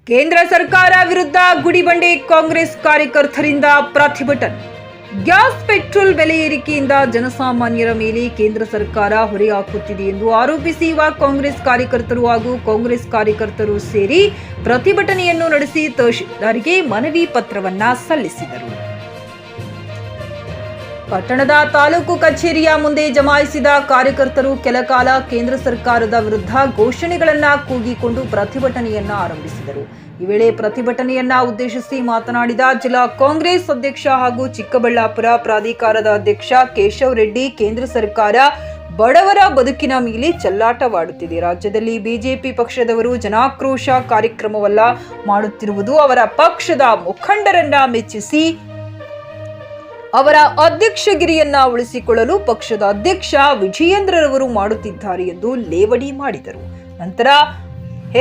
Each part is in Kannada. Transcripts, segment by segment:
ಕೇಂದ್ರ ಸರ್ಕಾರ ವಿರುದ್ಧ ಗುಡಿಬಂಡೆ ಕಾಂಗ್ರೆಸ್ ಕಾರ್ಯಕರ್ತರಿಂದ ಪ್ರತಿಭಟನೆ. ಗ್ಯಾಸ್ ಪೆಟ್ರೋಲ್ ಬೆಲೆ ಏರಿಕೆಯಿಂದ ಜನಸಾಮಾನ್ಯರ ಮೇಲೆ ಕೇಂದ್ರ ಸರ್ಕಾರ ಹೊರೆ ಹಾಕುತ್ತಿದೆ ಎಂದು ಆರೋಪಿಸಿ ಯುವ ಕಾಂಗ್ರೆಸ್ ಕಾರ್ಯಕರ್ತರು ಹಾಗೂ ಕಾಂಗ್ರೆಸ್ ಕಾರ್ಯಕರ್ತರು ಸೇರಿ ಪ್ರತಿಭಟನೆಯನ್ನು ನಡೆಸಿ ತಹಶೀಲ್ದಾರ್ಗೆ ಮನವಿ ಪತ್ರವನ್ನ ಸಲ್ಲಿಸಿದರು. ಪಟ್ಟಣದ ತಾಲೂಕು ಕಚೇರಿಯ ಮುಂದೆ ಜಮಾಯಿಸಿದ ಕಾರ್ಯಕರ್ತರು ಕೆಲಕಾಲ ಕೇಂದ್ರ ಸರ್ಕಾರದ ವಿರುದ್ಧ ಘೋಷಣೆಗಳನ್ನ ಕೂಗಿಕೊಂಡು ಪ್ರತಿಭಟನೆಯನ್ನ ಆರಂಭಿಸಿದರು. ಈ ವೇಳೆ ಪ್ರತಿಭಟನೆಯನ್ನ ಉದ್ದೇಶಿಸಿ ಮಾತನಾಡಿದ ಜಿಲ್ಲಾ ಕಾಂಗ್ರೆಸ್ ಅಧ್ಯಕ್ಷ ಹಾಗೂ ಚಿಕ್ಕಬಳ್ಳಾಪುರ ಪ್ರಾಧಿಕಾರದ ಅಧ್ಯಕ್ಷ ಕೇಶವ್ ರೆಡ್ಡಿ, ಕೇಂದ್ರ ಸರ್ಕಾರ ಬಡವರ ಬದುಕಿನ ಮೇಲೆ ಚೆಲ್ಲಾಟವಾಡುತ್ತಿದೆ. ರಾಜ್ಯದಲ್ಲಿ ಬಿಜೆಪಿ ಪಕ್ಷದವರು ಜನಾಕ್ರೋಶ ಕಾರ್ಯಕ್ರಮವಲ್ಲ ಮಾಡುತ್ತಿರುವುದು ಅವರ ಪಕ್ಷದ ಮುಖಂಡರನ್ನ ಮೆಚ್ಚಿಸಿ ಅವರ ಅಧ್ಯಕ್ಷಗಿರಿಯನ್ನ ಉಳಿಸಿಕೊಳ್ಳಲು ಪಕ್ಷದ ಅಧ್ಯಕ್ಷ ವಿಜಯೇಂದ್ರರವರು ಮಾಡುತ್ತಿದ್ದಾರೆ ಎಂದು ಲೇವಡಿ ಮಾಡಿದರು. ನಂತರ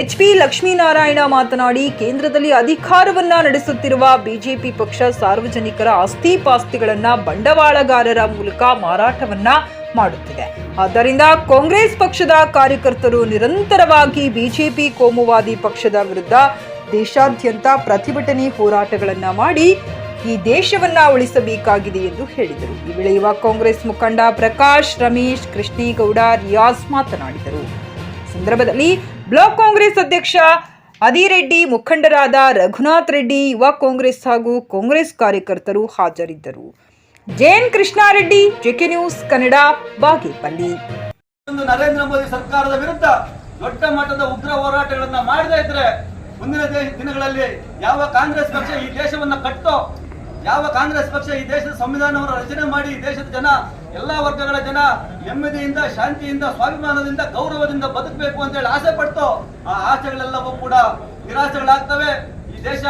ಎಚ್.ಪಿ. ಲಕ್ಷ್ಮೀನಾರಾಯಣ ಮಾತನಾಡಿ, ಕೇಂದ್ರದಲ್ಲಿ ಅಧಿಕಾರವನ್ನ ನಡೆಸುತ್ತಿರುವ ಬಿಜೆಪಿ ಪಕ್ಷ ಸಾರ್ವಜನಿಕರ ಆಸ್ತಿ ಪಾಸ್ತಿಗಳನ್ನ ಬಂಡವಾಳಗಾರರ ಮೂಲಕ ಮಾರಾಟವನ್ನ ಮಾಡುತ್ತಿದೆ. ಆದ್ದರಿಂದ ಕಾಂಗ್ರೆಸ್ ಪಕ್ಷದ ಕಾರ್ಯಕರ್ತರು ನಿರಂತರವಾಗಿ ಬಿಜೆಪಿ ಕೋಮುವಾದಿ ಪಕ್ಷದ ವಿರುದ್ಧ ದೇಶಾದ್ಯಂತ ಪ್ರತಿಭಟನೆ ಹೋರಾಟಗಳನ್ನ ಮಾಡಿ ಈ ದೇಶವನ್ನ ಉಳಿಸಬೇಕಾಗಿದೆ ಎಂದು ಹೇಳಿದರು. ಈ ವೇಳೆ ಯುವ ಕಾಂಗ್ರೆಸ್ ಮುಖಂಡ ಪ್ರಕಾಶ್, ರಮೇಶ್, ಕೃಷ್ಣೇಗೌಡ, ರಿಯಾಜ್ ಮಾತನಾಡಿದರು. ಸಂದರ್ಭದಲ್ಲಿ ಬ್ಲಾಕ್ ಕಾಂಗ್ರೆಸ್ ಅಧ್ಯಕ್ಷ ಅದಿರೆಡ್ಡಿ, ಮುಖಂಡರಾದ ರಘುನಾಥ್ ರೆಡ್ಡಿ, ಯುವ ಕಾಂಗ್ರೆಸ್ ಹಾಗೂ ಕಾಂಗ್ರೆಸ್ ಕಾರ್ಯಕರ್ತರು ಹಾಜರಿದ್ದರು. JN Krishna Reddy, JK news Kannada, Bagepalli. Narendra Modi ಸರ್ಕಾರದ ವಿರುದ್ಧ ದೊಡ್ಡ ಮಟ್ಟದ ಉಗ್ರ ಹೋರಾಟಗಳನ್ನ ಮಾಡದೇ ಇದ್ರೆ ಮುಂದಿನ ದಿನಗಳಲ್ಲಿ ಯಾವ ಕಾಂಗ್ರೆಸ್ ಪಕ್ಷ ಈ ದೇಶವನ್ನ ಕಟ್ಟೋ, ಯಾವ ಕಾಂಗ್ರೆಸ್ ಪಕ್ಷ ಈ ದೇಶದ ಸಂವಿಧಾನವನ್ನು ರಚನೆ ಮಾಡಿ ಈ ದೇಶದ ಜನ, ಎಲ್ಲಾ ವರ್ಗಗಳ ಜನ ನೆಮ್ಮದಿಯಿಂದ, ಶಾಂತಿಯಿಂದ, ಸ್ವಾಭಿಮಾನದಿಂದ, ಗೌರವದಿಂದ ಬದುಕಬೇಕು ಅಂತ ಹೇಳಿ ಆಸೆ ಪಡ್ತೋ, ಆ ಆಸೆಗಳೆಲ್ಲವೂ ಕೂಡ ನಿರಾಸೆಗಳಾಗ್ತವೆ. ಈ ದೇಶ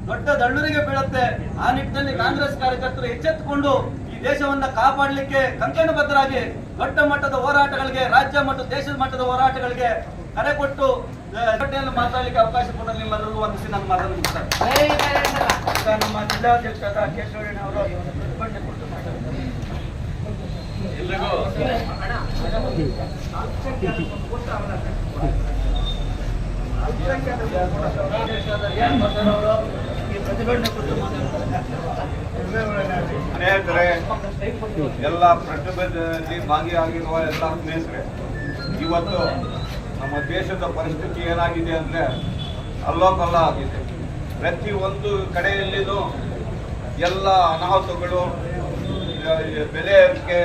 ದೊಡ್ಡ ದಳ್ಳೂರಿಗೆ ಬೀಳುತ್ತೆ. ಆ ನಿಟ್ಟಿನಲ್ಲಿ ಕಾಂಗ್ರೆಸ್ ಕಾರ್ಯಕರ್ತರು ಎಚ್ಚೆತ್ತುಕೊಂಡು ಈ ದೇಶವನ್ನ ಕಾಪಾಡಲಿಕ್ಕೆ ಕಂಕಣಬದ್ಧರಾಗಿ ದೊಡ್ಡ ಮಟ್ಟದ ಹೋರಾಟಗಳಿಗೆ, ರಾಜ್ಯ ಮತ್ತು ದೇಶದ ಮಟ್ಟದ ಹೋರಾಟಗಳಿಗೆ ಕರೆ ಕೊಟ್ಟು ಮಾತಾಡಲಿಕ್ಕೆ ಅವಕಾಶ ಕೊಡಲು ನಿಮ್ಮೆಲ್ಲರಿಗೂ ವಂದಿಸಿ ನನ್ನ ಮಾತನ್ನು ಮುಗಿಸ್ತಾರೆ. ನಮ್ಮ ಜಿಲ್ಲಾಧ್ಯಕ್ಷರಾದ ಕೇಶವಣ್ಣ ಅವರು ಪ್ರತಿಭಟನೆ ಕೊಟ್ಟು ಎಲ್ರಿಗೂ ಸ್ನೇಹಿತರೆ, ಎಲ್ಲ ಪ್ರತಿಭಟನೆಯಲ್ಲಿ ಭಾಗಿಯಾಗಿರುವ ಎಲ್ಲ ಸ್ನೇಹಿತರೆ, ಇವತ್ತು ನಮ್ಮ ದೇಶದ ಪರಿಸ್ಥಿತಿ ಏನಾಗಿದೆ ಅಂದರೆ ಅಲ್ಲೋಕಲ್ಲ ಆಗಿದೆ. ಪ್ರತಿ ಒಂದು ಕಡೆಯಲ್ಲಿನೂ ಎಲ್ಲ ಅನಾಹುತಗಳು, ಬೆಲೆ ಏರಿಕೆ,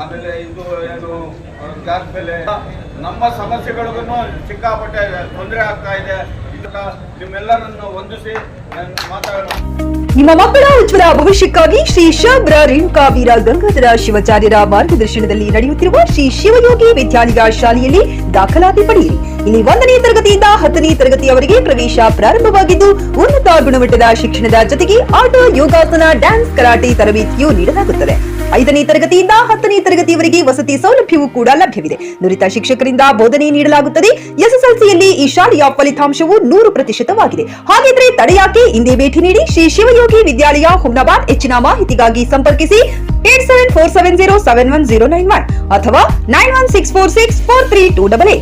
ಆಮೇಲೆ ಇದು ಏನು ಗ್ಯಾಸ್ ಬೆಲೆ, ನಮ್ಮ ಸಮಸ್ಯೆಗಳಿಗೂ ಸಿಕ್ಕಾಪಟ್ಟೆ ತೊಂದರೆ ಆಗ್ತಾ ಇದೆ. ನಿಮ್ಮೆಲ್ಲರನ್ನು ವಂದಿಸಿ ಮಾತಾಡೋಣ. ನಿಮ್ಮ ಮಕ್ಕಳ ಉಜ್ವಲ ಭವಿಷ್ಯಕ್ಕಾಗಿ ಶ್ರೀ ಶಬ್ರ ರೇಣುಕಾ ವೀರ ಗಂಗಾಧರ ಶಿವಾಚಾರ್ಯರ ಮಾರ್ಗದರ್ಶನದಲ್ಲಿ ನಡೆಯುತ್ತಿರುವ ಶ್ರೀ ಶಿವಯೋಗಿ ವಿದ್ಯಾಲಯ ಶಾಲೆಯಲ್ಲಿ ದಾಖಲಾತಿ ಪಡೆಯಿರಿ. ಇಲ್ಲಿ 1ನೇ ತರಗತಿಯಿಂದ 10ನೇ ತರಗತಿಯವರೆಗೆ ಪ್ರವೇಶ ಪ್ರಾರಂಭವಾಗಿದ್ದು, ಉನ್ನತ ಗುಣಮಟ್ಟದ ಶಿಕ್ಷಣದ ಜೊತೆಗೆ ಆಟ, ಯೋಗಾಸನ, ಡ್ಯಾನ್ಸ್, ಕರಾಟೆ ತರಬೇತಿಯೂ ನೀಡಲಾಗುತ್ತದೆ. 5ನೇ ತರಗತಿಯಿಂದ 10ನೇ ತರಗತಿಯವರೆಗೆ ವಸತಿ ಸೌಲಭ್ಯವೂ ಕೂಡ ಲಭ್ಯವಿದೆ. ನುರಿತ ಶಿಕ್ಷಕರಿಂದ ಬೋಧನೆ ನೀಡಲಾಗುತ್ತದೆ. ಎಸ್ಎಸ್ಎಲ್ಸಿಯಲ್ಲಿ ಈ ಶಾಲೆಯ ಫಲಿತಾಂಶವು 100%ವಾಗಿದೆ. ಹಾಗಿದ್ರೆ ತಡೆಯಾಕೆ? ಇಂದೇ ಭೇಟಿ ನೀಡಿ ಶ್ರೀ ಶಿವಯೋಗಿ ವಿದ್ಯಾಲಯ, ಹುಮ್ನಾಬಾದ್. ಹೆಚ್ಚಿನ ಮಾಹಿತಿಗಾಗಿ ಸಂಪರ್ಕಿಸಿ 8747071091 ಅಥವಾ 9164643288.